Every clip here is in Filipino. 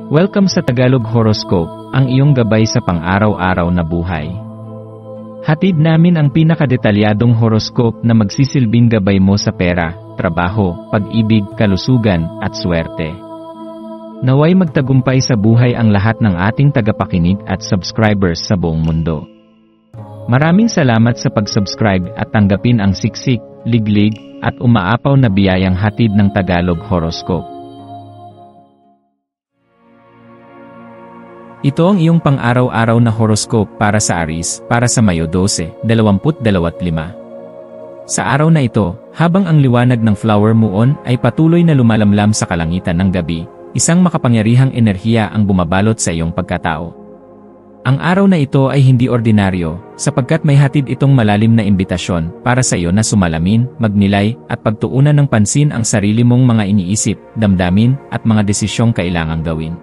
Welcome sa Tagalog Horoscope, ang iyong gabay sa pang-araw-araw na buhay. Hatid namin ang pinakadetalyadong horoscope na magsisilbing gabay mo sa pera, trabaho, pag-ibig, kalusugan, at swerte. Naway magtagumpay sa buhay ang lahat ng ating tagapakinig at subscribers sa buong mundo. Maraming salamat sa pag-subscribe at tanggapin ang siksik, liglig, at umaapaw na biyayang hatid ng Tagalog Horoscope. Ito ang iyong pang-araw-araw na horoscope para sa Aries, para sa Mayo 12, 2025. Sa araw na ito, habang ang liwanag ng flower moon ay patuloy na lumalamlam sa kalangitan ng gabi, isang makapangyarihang enerhiya ang bumabalot sa iyong pagkatao. Ang araw na ito ay hindi ordinaryo, sapagkat may hatid itong malalim na imbitasyon para sa iyo na sumalamin, magnilay, at pagtuunan ng pansin ang sarili mong mga iniisip, damdamin, at mga desisyong kailangang gawin.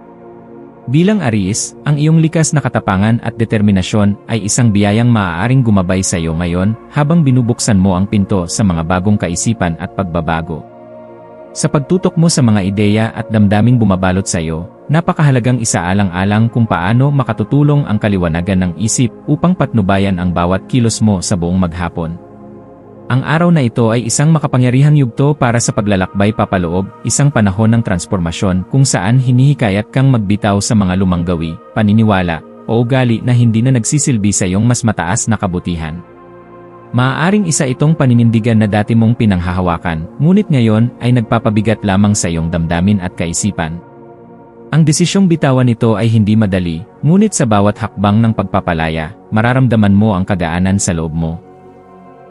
Bilang Aries, ang iyong likas na katapangan at determinasyon ay isang biyayang maaaring gumabay sa iyo ngayon habang binubuksan mo ang pinto sa mga bagong kaisipan at pagbabago. Sa pagtutok mo sa mga ideya at damdaming bumabalot sa iyo, napakahalagang isaalang-alang kung paano makatutulong ang kaliwanagan ng isip upang patnubayan ang bawat kilos mo sa buong maghapon. Ang araw na ito ay isang makapangyarihang yugto para sa paglalakbay papaloob, isang panahon ng transformasyon kung saan hinihikayat kang magbitaw sa mga lumang gawi, paniniwala, o ugali na hindi na nagsisilbi sa iyong mas mataas na kabutihan. Maaaring isa itong paninindigan na dati mong pinanghahawakan, ngunit ngayon ay nagpapabigat lamang sa iyong damdamin at kaisipan. Ang desisyong bitawan nito ay hindi madali, ngunit sa bawat hakbang ng pagpapalaya, mararamdaman mo ang kagaanan sa loob mo.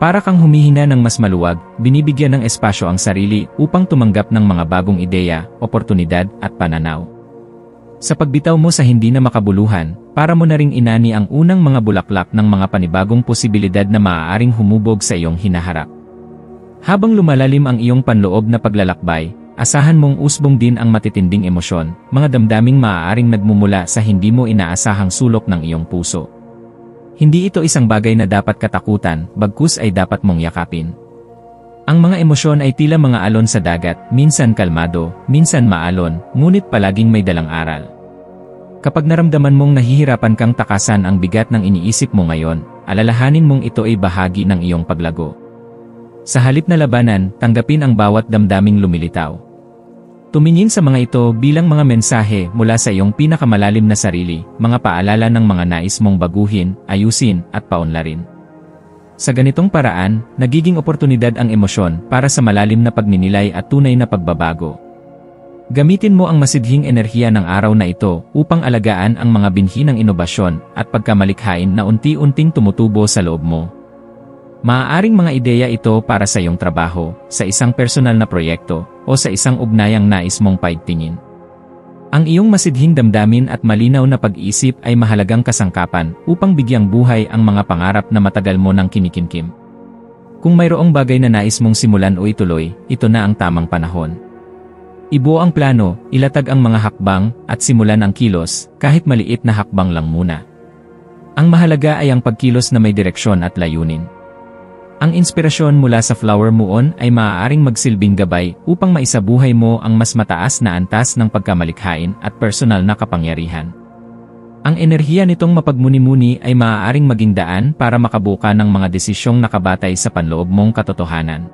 Para kang humihina ng mas maluwag, binibigyan ng espasyo ang sarili upang tumanggap ng mga bagong ideya, oportunidad, at pananaw. Sa pagbitaw mo sa hindi na makabuluhan, para mo na ring inani ang unang mga bulaklak ng mga panibagong posibilidad na maaaring humubog sa iyong hinaharap. Habang lumalalim ang iyong panloob na paglalakbay, asahan mong usbong din ang matitinding emosyon, mga damdaming maaaring nagmumula sa hindi mo inaasahang sulok ng iyong puso. Hindi ito isang bagay na dapat katakutan, bagkus ay dapat mong yakapin. Ang mga emosyon ay tila mga alon sa dagat, minsan kalmado, minsan maalon, ngunit palaging may dalang aral. Kapag naramdaman mong nahihirapan kang takasan ang bigat ng iniisip mo ngayon, alalahanin mong ito ay bahagi ng iyong paglago. Sa halip na labanan, tanggapin ang bawat damdaming lumilitaw. Tumingin sa mga ito bilang mga mensahe mula sa iyong pinakamalalim na sarili, mga paalala ng mga nais mong baguhin, ayusin, at paunlarin. Sa ganitong paraan, nagiging oportunidad ang emosyon para sa malalim na pagninilay at tunay na pagbabago. Gamitin mo ang masidhing enerhiya ng araw na ito upang alagaan ang mga binhi ng inobasyon at pagkamalikhain na unti-unting tumutubo sa loob mo. Maaaring mga ideya ito para sa iyong trabaho, sa isang personal na proyekto, o sa isang ugnayang nais mong paigtingin. Ang iyong masidhing damdamin at malinaw na pag-iisip ay mahalagang kasangkapan upang bigyang buhay ang mga pangarap na matagal mo nang kinikimkim. Kung mayroong bagay na nais mong simulan o ituloy, ito na ang tamang panahon. Ibuo ang plano, ilatag ang mga hakbang, at simulan ang kilos, kahit maliit na hakbang lang muna. Ang mahalaga ay ang pagkilos na may direksyon at layunin. Ang inspirasyon mula sa flower moon ay maaaring magsilbing gabay upang maisabuhay mo ang mas mataas na antas ng pagkamalikhain at personal na kapangyarihan. Ang enerhiya nitong mapagmuni-muni ay maaaring maging daan para makabuka ng mga desisyong nakabatay sa panloob mong katotohanan.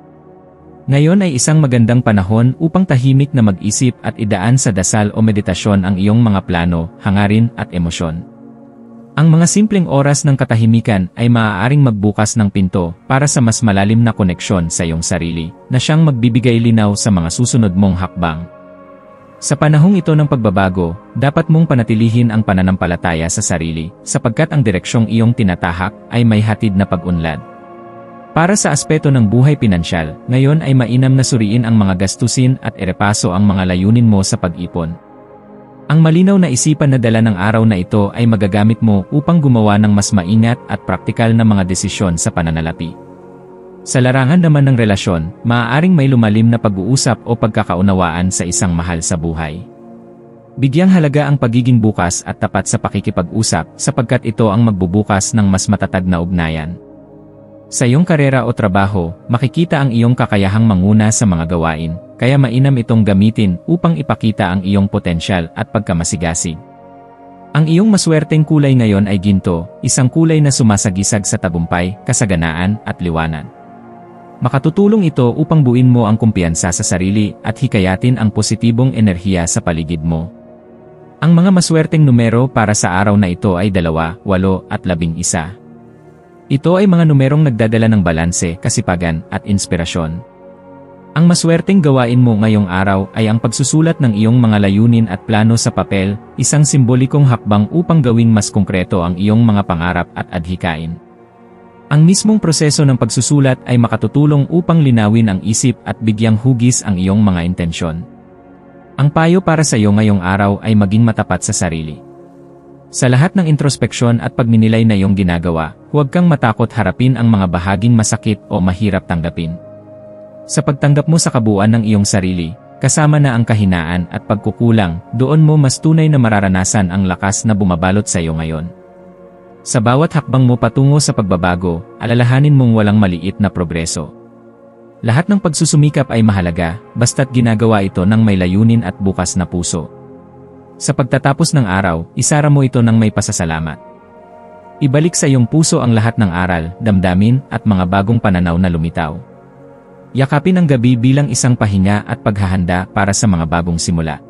Ngayon ay isang magandang panahon upang tahimik na mag-isip at idaan sa dasal o meditasyon ang iyong mga plano, hangarin at emosyon. Ang mga simpleng oras ng katahimikan ay maaaring magbukas ng pinto para sa mas malalim na koneksyon sa iyong sarili, na siyang magbibigay linaw sa mga susunod mong hakbang. Sa panahong ito ng pagbabago, dapat mong panatilihin ang pananampalataya sa sarili, sapagkat ang direksyong iyong tinatahak ay may hatid na pag-unlad. Para sa aspeto ng buhay pinansyal, ngayon ay mainam na suriin ang mga gastusin at irepaso ang mga layunin mo sa pag-ipon. Ang malinaw na isipan na dala ng araw na ito ay magagamit mo upang gumawa ng mas maingat at praktikal na mga desisyon sa pananalapi. Sa larangan naman ng relasyon, maaaring may lumalim na pag-uusap o pagkakaunawaan sa isang mahal sa buhay. Bigyang halaga ang pagiging bukas at tapat sa pakikipag-usap sapagkat ito ang magbubukas ng mas matatag na ugnayan. Sa iyong karera o trabaho, makikita ang iyong kakayahang manguna sa mga gawain, kaya mainam itong gamitin upang ipakita ang iyong potensyal at pagkamasigasig. Ang iyong maswerteng kulay ngayon ay ginto, isang kulay na sumasagisag sa tagumpay, kasaganaan at liwanag. Makatutulong ito upang buuin mo ang kumpiyansa sa sarili at hikayatin ang positibong enerhiya sa paligid mo. Ang mga maswerteng numero para sa araw na ito ay 2, 8 at 11. Ito ay mga numerong nagdadala ng balanse, kasipagan, at inspirasyon. Ang maswerteng gawain mo ngayong araw ay ang pagsusulat ng iyong mga layunin at plano sa papel, isang simbolikong hakbang upang gawing mas konkreto ang iyong mga pangarap at adhikain. Ang mismong proseso ng pagsusulat ay makatutulong upang linawin ang isip at bigyang hugis ang iyong mga intensyon. Ang payo para sa iyo ngayong araw ay maging matapat sa sarili. Sa lahat ng introspeksyon at pagninilay na iyong ginagawa, huwag kang matakot harapin ang mga bahaging masakit o mahirap tanggapin. Sa pagtanggap mo sa kabuuan ng iyong sarili, kasama na ang kahinaan at pagkukulang, doon mo mas tunay na mararanasan ang lakas na bumabalot sa iyo ngayon. Sa bawat hakbang mo patungo sa pagbabago, alalahanin mong walang maliit na progreso. Lahat ng pagsusumikap ay mahalaga, basta't ginagawa ito ng may layunin at bukas na puso. Sa pagtatapos ng araw, isara mo ito ng may pasasalamat. Ibalik sa iyong puso ang lahat ng aral, damdamin, at mga bagong pananaw na lumitaw. Yakapin ang gabi bilang isang pahinga at paghahanda para sa mga bagong simula.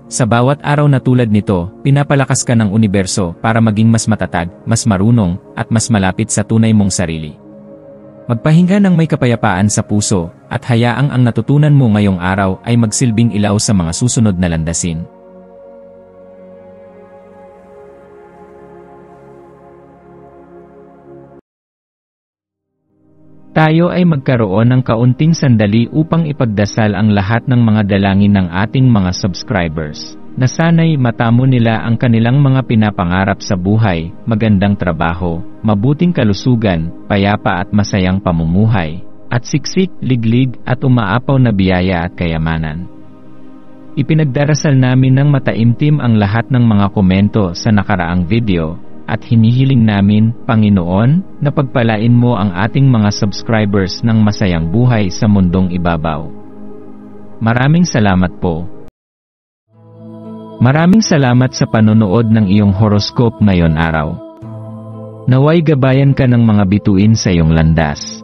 Sa bawat araw na tulad nito, pinapalakas ka ng universo para maging mas matatag, mas marunong, at mas malapit sa tunay mong sarili. Magpahinga ng may kapayapaan sa puso, at hayaang ang natutunan mo ngayong araw ay magsilbing ilaw sa mga susunod na landasin. Tayo ay magkaroon ng kaunting sandali upang ipagdasal ang lahat ng mga dalangin ng ating mga subscribers, na sana'y matamo nila ang kanilang mga pinapangarap sa buhay, magandang trabaho, mabuting kalusugan, payapa at masayang pamumuhay, at siksik, liglig at umaapaw na biyaya at kayamanan. Ipinagdarasal namin ng mataimtim ang lahat ng mga komento sa nakaraang video, at hinihiling namin, Panginoon, na pagpalain mo ang ating mga subscribers ng masayang buhay sa mundong ibabaw. Maraming salamat po. Maraming salamat sa panonood ng iyong horoscope ngayon araw. Naway gabayan ka ng mga bituin sa iyong landas.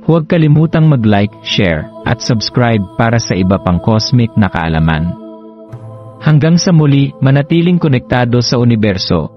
Huwag kalimutang mag-like, share, at subscribe para sa iba pang cosmic na kaalaman. Hanggang sa muli, manatiling konektado sa universo,